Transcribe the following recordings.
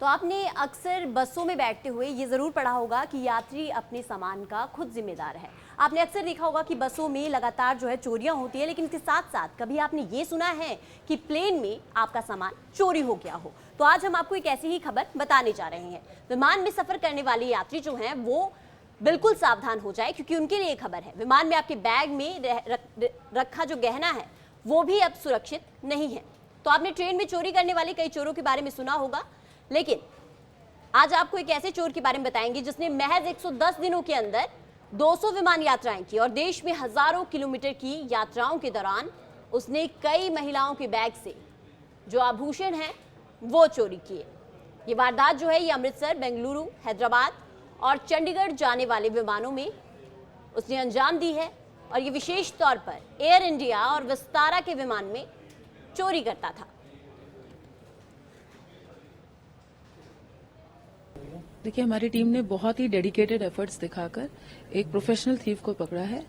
तो आपने अक्सर बसों में बैठते हुए ये ज़रूर पढ़ा होगा कि यात्री अपने सामान का खुद जिम्मेदार है। आपने अक्सर देखा होगा कि बसों में लगातार जो है चोरियां होती है, लेकिन इसके साथ साथ कभी आपने ये सुना है कि प्लेन में आपका सामान चोरी हो गया हो। तो आज हम आपको एक ऐसी ही खबर बताने जा रहे हैं। विमान में सफर करने वाले यात्री जो हैं वो बिल्कुल सावधान हो जाए, क्योंकि उनके लिए खबर है। विमान में आपके बैग में रखा जो गहना है वो भी अब सुरक्षित नहीं है। तो आपने ट्रेन में चोरी करने वाले कई चोरों के बारे में सुना होगा, लेकिन आज आपको एक ऐसे चोर के बारे में बताएंगे जिसने महज 110 दिनों के अंदर 200 विमान यात्राएं की और देश में हजारों किलोमीटर की यात्राओं के दौरान उसने कई महिलाओं के बैग से जो आभूषण हैं वो चोरी किए। ये वारदात जो है ये अमृतसर, बेंगलुरु, हैदराबाद और चंडीगढ़ जाने वाले विमानों में उसने अंजाम दी है और ये विशेष तौर पर एयर इंडिया और विस्तारा के विमान में चोरी करता था। देखिए, हमारी टीम ने बहुत ही डेडिकेटेड एफर्ट्स दिखाकर एक प्रोफेशनल थीफ को पकड़ा है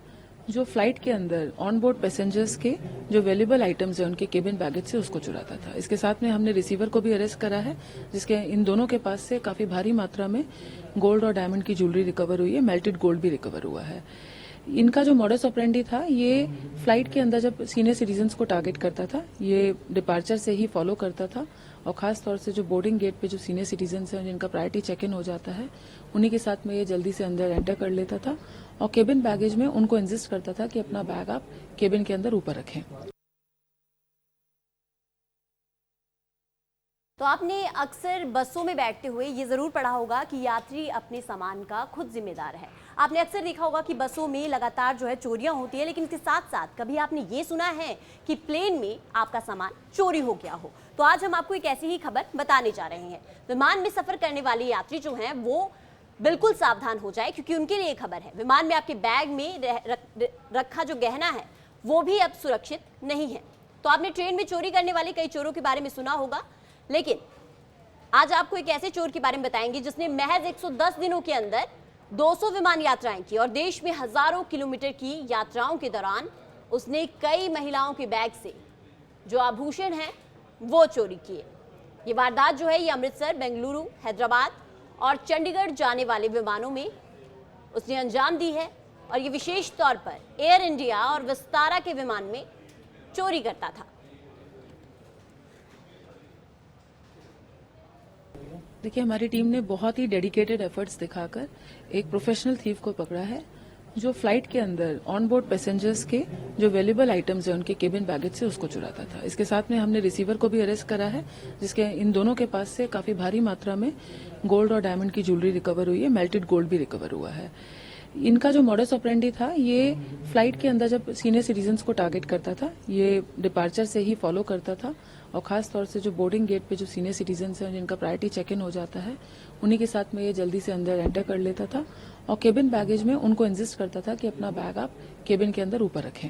जो फ्लाइट के अंदर ऑन बोर्ड पैसेंजर्स के जो वैल्यूएबल आइटम्स है उनके केबिन बैगेज से उसको चुराता था। इसके साथ में हमने रिसीवर को भी अरेस्ट करा है, जिसके इन दोनों के पास से काफी भारी मात्रा में गोल्ड और डायमंड की ज्वेलरी रिकवर हुई है। मेल्टेड गोल्ड भी रिकवर हुआ है। इनका जो मॉडस ऑपरेंडी था, ये फ्लाइट के अंदर जब सीनियर सिटीजन्स को टारगेट करता था, ये डिपार्चर से ही फॉलो करता था और खास तौर से जो बोर्डिंग गेट पे जो सीनियर सिटीजन्स हैं जिनका प्रायोरिटी चेक इन हो जाता है, उन्हीं के साथ में ये जल्दी से अंदर एंटर कर लेता था और केबिन बैगेज में उनको इंसिस्ट करता था कि अपना बैग आप केबिन के अंदर ऊपर रखें। तो आपने अक्सर बसों में बैठते हुए ये ज़रूर पढ़ा होगा कि यात्री अपने सामान का खुद जिम्मेदार है। आपने अक्सर देखा होगा कि बसों में लगातार जो है चोरियां होती है, लेकिन इसके साथ साथ कभी आपने ये सुना है कि प्लेन में आपका सामान चोरी हो गया हो। तो आज हम आपको एक ऐसी ही खबर बताने जा रहे हैं। विमान में सफर करने वाले यात्री जो हैं वो बिल्कुल सावधान हो जाए, क्योंकि उनके लिए खबर है। विमान में आपके बैग में रखा जो गहना है वो भी अब सुरक्षित नहीं है। तो आपने ट्रेन में चोरी करने वाले कई चोरों के बारे में सुना होगा, लेकिन आज आपको एक ऐसे चोर के बारे में बताएंगे जिसने महज 110 दिनों के अंदर 200 विमान यात्राएं की और देश में हजारों किलोमीटर की यात्राओं के दौरान उसने कई महिलाओं के बैग से जो आभूषण हैं वो चोरी किए। ये वारदात जो है ये अमृतसर, बेंगलुरु, हैदराबाद और चंडीगढ़ जाने वाले विमानों में उसने अंजाम दी है और ये विशेष तौर पर एयर इंडिया और विस्तारा के विमान में चोरी करता था। देखिए, हमारी टीम ने बहुत ही डेडिकेटेड एफर्ट्स दिखाकर एक प्रोफेशनल थीफ को पकड़ा है जो फ्लाइट के अंदर ऑन बोर्ड पैसेंजर्स के जो वैल्यूएबल आइटम्स है उनके केबिन बैगेज से उसको चुराता था। इसके साथ में हमने रिसीवर को भी अरेस्ट करा है, जिसके इन दोनों के पास से काफी भारी मात्रा में गोल्ड और डायमंड की ज्वेलरी रिकवर हुई है। मेल्टेड गोल्ड भी रिकवर हुआ है। इनका जो मॉडस ऑपरेंडी था, ये फ्लाइट के अंदर जब सीनियर सिटीजन्स को टारगेट करता था, ये डिपार्चर से ही फॉलो करता था और खास तौर से जो बोर्डिंग गेट पे जो सीनियर सिटीजन्स हैं जिनका प्रायोरिटी चेक इन हो जाता है, उन्हीं के साथ में ये जल्दी से अंदर एंटर कर लेता था और केबिन बैगेज में उनको इंसिस्ट करता था कि अपना बैग आप केबिन के अंदर ऊपर रखें।